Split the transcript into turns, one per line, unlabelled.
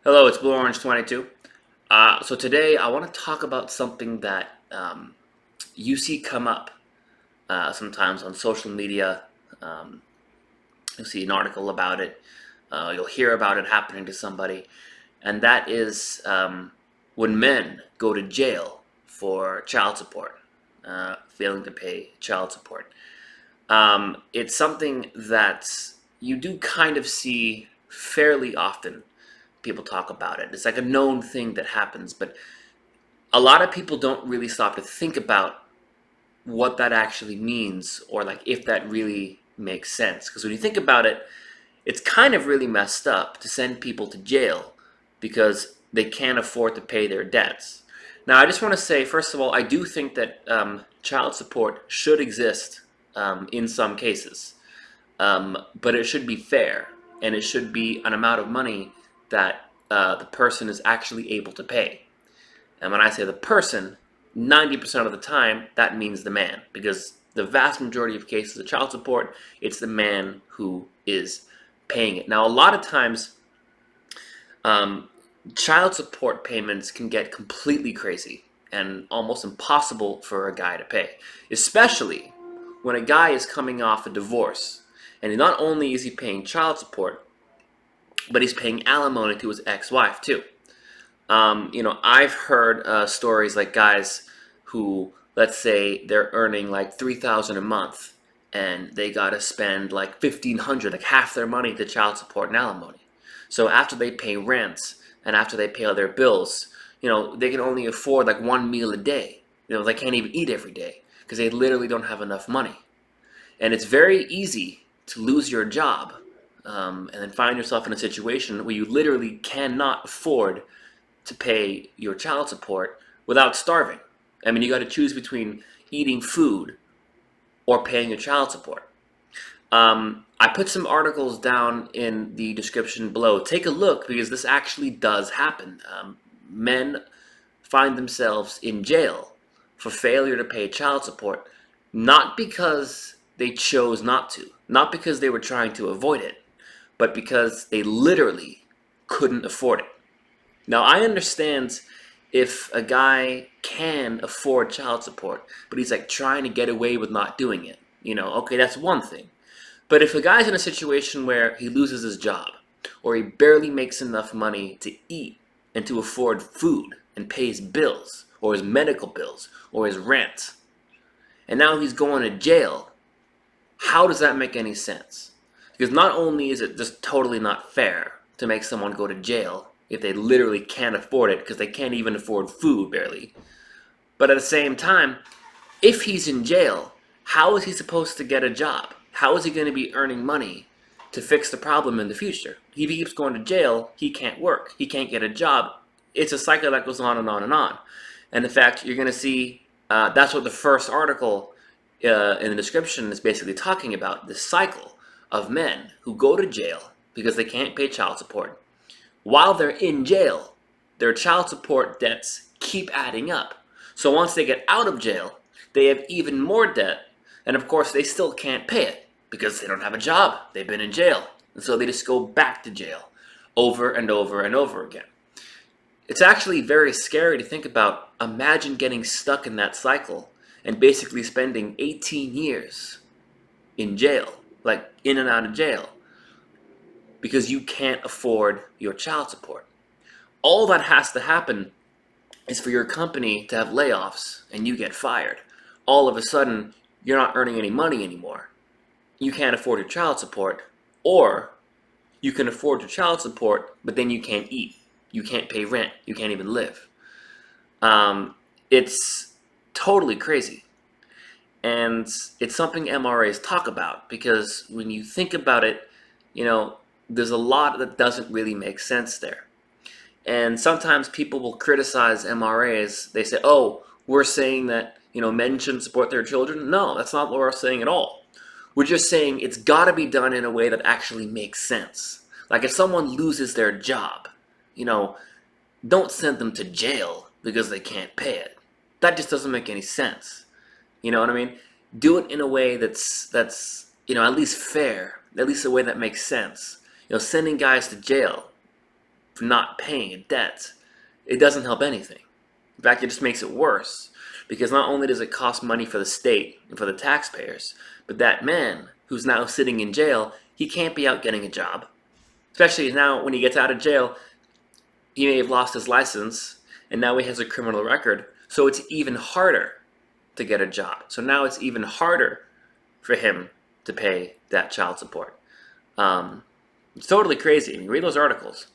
Hello, it's Blue Orange 22. So today I want to talk about something that you see come up sometimes on social media. Um, you'll see an article about it. You'll hear about it happening to somebody, and that is when men go to jail for child support, failing to pay child support. It's something that you do kind of see fairly often. People talk about it. It's like a known thing that happens, but a lot of people don't really stop to think about what that actually means or like if that really makes sense. Because when you think about it, it's kind of really messed up to send people to jail because they can't afford to pay their debts. Now, I just want to say, first of all, I do think that child support should exist in some cases, but it should be fair and it should be an amount of money that the person is actually able to pay. And when I say the person, 90% of the time, that means the man. Because the vast majority of cases of child support, it's the man who is paying it. Now, a lot of times, um, child support payments can get completely crazy and almost impossible for a guy to pay, especially when a guy is coming off a divorce. And not only is he paying child support, but he's paying alimony to his ex-wife too. I've heard stories like guys who, let's say, they're earning like 3,000 a month, and they gotta spend like 1,500, like half their money to child support and alimony. So after they pay rent and after they pay all their bills, they can only afford like one meal a day. They can't even eat every day because they literally don't have enough money. And it's very easy to lose your job and then find yourself in a situation where you literally cannot afford to pay your child support without starving. I mean, you got to choose between eating food or paying your child support. I put some articles down in the description below. Take a look because this actually does happen. Men find themselves in jail for failure to pay child support, not because they chose not to, not because they were trying to avoid it, but because they literally couldn't afford it. Now, I understand if a guy can afford child support, but he's like trying to get away with not doing it. Okay, that's one thing. But if a guy's in a situation where he loses his job, or he barely makes enough money to eat and to afford food and pay his bills, or his medical bills, or his rent, and now he's going to jail, how does that make any sense? Because not only is it just totally not fair to make someone go to jail if they literally can't afford it because they can't even afford food barely, but at the same time, if he's in jail, how is he supposed to get a job? How is he going to be earning money to fix the problem in the future? If he keeps going to jail, he can't work. He can't get a job. It's a cycle that goes on and on and on. And in fact, you're going to see that's what the first article in the description is basically talking about, this cycle of men who go to jail because they can't pay child support. While they're in jail, their child support debts keep adding up. So once they get out of jail, they have even more debt, and of course they still can't pay it because they don't have a job. They've been in jail. And so they just go back to jail over and over and over again. It's actually very scary to think about. Imagine getting stuck in that cycle and basically spending 18 years in jail, like in and out of jail, because you can't afford your child support. All that has to happen is for your company to have layoffs and you get fired. All of a sudden, you're not earning any money anymore. You can't afford your child support, or you can afford your child support, but then you can't eat. You can't pay rent. You can't even live. It's totally crazy. And it's something MRAs talk about because when you think about it, there's a lot that doesn't really make sense there. And sometimes people will criticize MRAs. They say, oh, we're saying that, men shouldn't support their children. No, that's not what we're saying at all. We're just saying it's got to be done in a way that actually makes sense. Like if someone loses their job, you know, don't send them to jail because they can't pay it. That just doesn't make any sense. You know what I mean? Do it in a way that's at least fair, at least a way that makes sense. Sending guys to jail, for not paying a debt, it doesn't help anything. In fact, it just makes it worse, because not only does it cost money for the state and for the taxpayers, but that man who's now sitting in jail, he can't be out getting a job. Especially now when he gets out of jail, he may have lost his license, and now he has a criminal record, so it's even harder to get a job. So now it's even harder for him to pay that child support. It's totally crazy. I mean, read those articles.